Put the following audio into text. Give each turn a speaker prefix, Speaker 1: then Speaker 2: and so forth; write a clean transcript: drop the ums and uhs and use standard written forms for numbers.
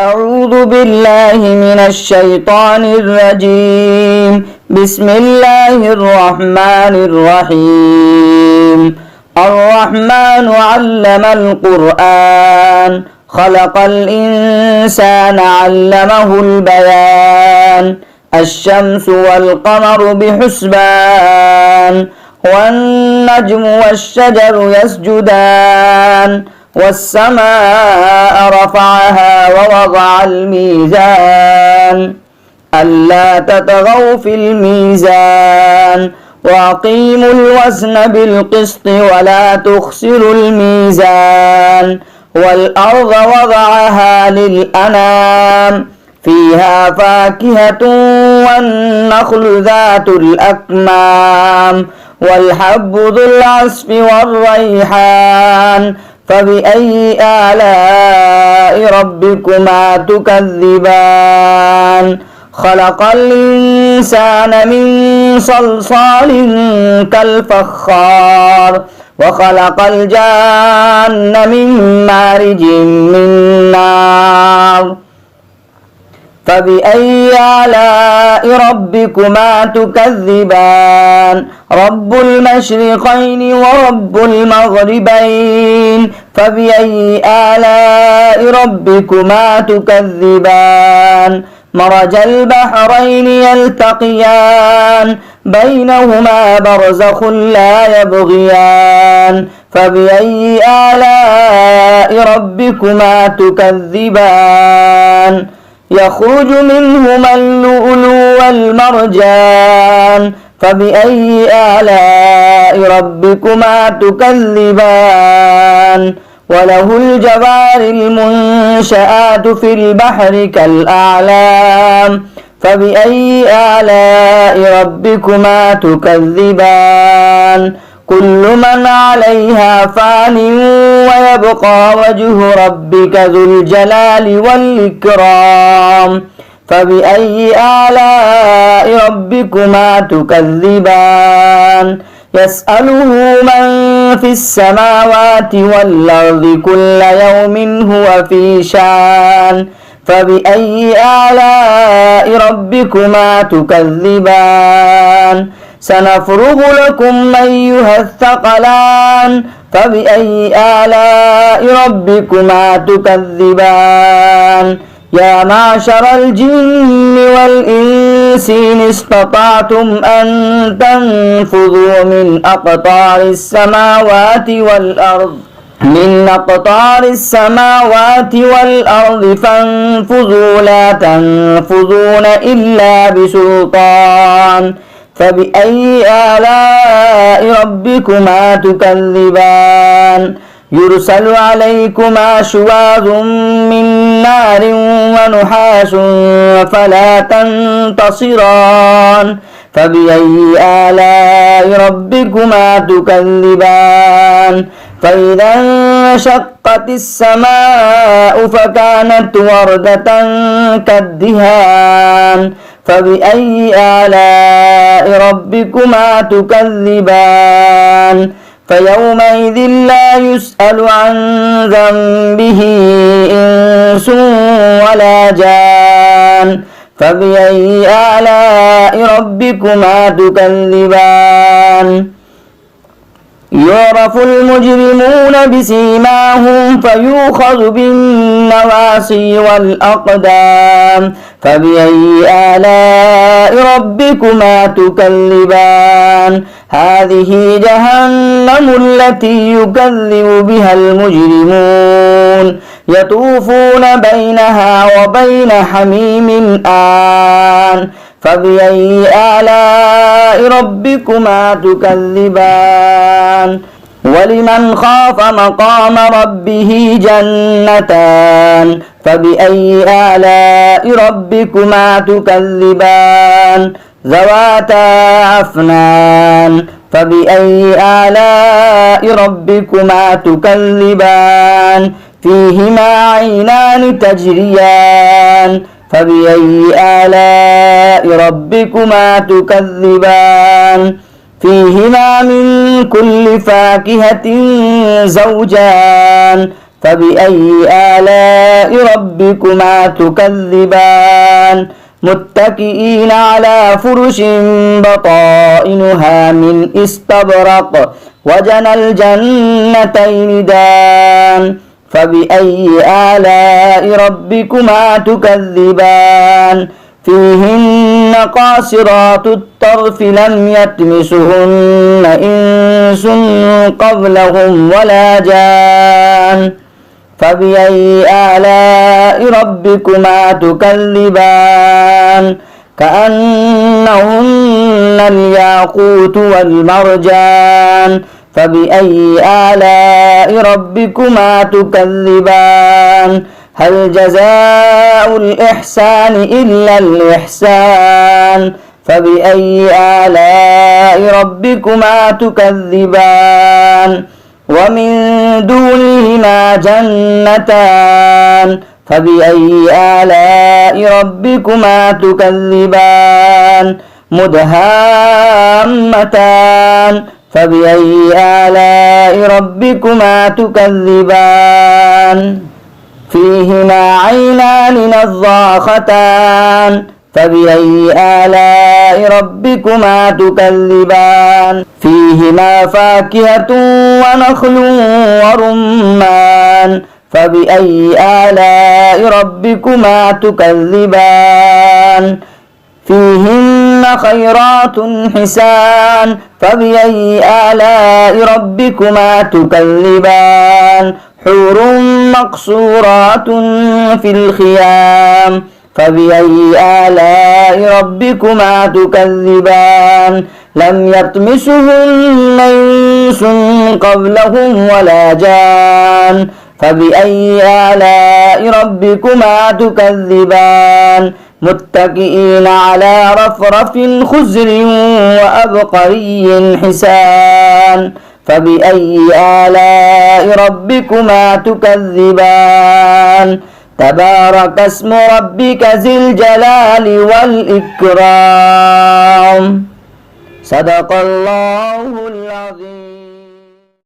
Speaker 1: أعوذ بالله من الشيطان الرجيم. بسم الله الرحمن الرحيم. الرحمن علم القرآن خلق الإنسان علمه البيان. الشمس والقمر بحسبان والنجم والشجر يسجدان والسماء رفعها ووضع الميزان ألا تطغوا في الميزان وأقيموا الوزن بالقسط ولا تخسروا الميزان والأرض وضعها للأنام فيها فاكهة والنخل ذات الأكمام والحب ذو العصف والريحان فبأي آلاء ربكما تكذبان خلق الإنسان من صلصال كالفخار وخلق الجان من مارج من نار فبأي آلاء ربكما تكذبان رب المشرقين ورب المغربين فبأي آلاء ربكما تكذبان مرج البحرين يلتقيان بينهما برزخ لا يبغيان فبأي آلاء ربكما تكذبان يخرج منهما اللؤلؤ والمرجان فبأي آلاء ربكما تكذبان وله الجوار المنشآت في البحر كالأعلام فبأي آلاء ربكما تكذبان كل من عليها فان ويبقى وجه ربك ذو الجلال والإكرام فبأي آلاء ربكما تكذبان يسأله من في السماوات والأرض كل يوم هو في شان فبأي آلاء ربكما تكذبان سنفرغ لكم أيها الثقلان فبأي آلاء ربكما تكذبان يا معشر الجن والإنس إن استطعتم أن تنفذوا من أقطار السماوات والأرض فانفذوا لا تنفذون إلا بسلطان فبأي آلاء ربكما تكذبان يرسل عليكما شواظ من نار ونحاس فلا تنتصران فبأي آلاء ربكما تكذبان فإذا انشقت السماء فكانت وردة كالدهان فبأي آلاء ربكما تكذبان فيومئذ لا يسأل عن ذنبه إنس ولا جان فبأي آلاء ربكما تكذبان يعرف المجرمون بسيماهم فيؤخذ بالنواصي والأقدام فبأي آلاء ربكما تكذبان هذه جهنم التي يكذب بها المجرمون يطوفون بينها وبين حميم آن فبأي آلاء ربكما تكذبان ولمن خاف مقام ربه جنتان فبأي آلاء ربكما تكذبان ذواتا أفنان فبأي آلاء ربكما تكذبان فيهما عينان تجريان فبأي آلاء ربكما تكذبان فيهما من كل فاكهة زوجان فبأي آلاء ربكما تكذبان متكئين على فرش بطائنها من استبرق وجنى الجنتين دان فبأي آلاء ربكما تكذبان فيهن قاصرات الطرف لم يطمسهن إنس قبلهم ولا جان فبأي آلاء ربكما تكذبان كأنهن الياقوت والمرجان فبأي آلاء ربكما تكذبان هل جزاء الإحسان إلا الإحسان فبأي آلاء ربكما تكذبان ومن دونهما جنتان فبأي آلاء ربكما تكذبان مدهامتان فبأي آلاء ربكما تكذبان فيهما عينان نضاختان فبأي آلاء ربكما تكذبان فيهما فاكهة ونخل ورمان فبأي آلاء ربكما تكذبان فيهن خيرات حسان فبأي آلاء ربكما تكذبان حور مقصورات في الخيام فبأي آلاء ربكما تكذبان لم يطمسهن إنس قبلهم ولا جان فبأي آلاء ربكما تكذبان متكئين على رفرف خزر وأبقري حسان فبأي آلاء ربكما تكذبان تبارك اسم ربك ذي الجلال والإكرام صدق الله العظيم.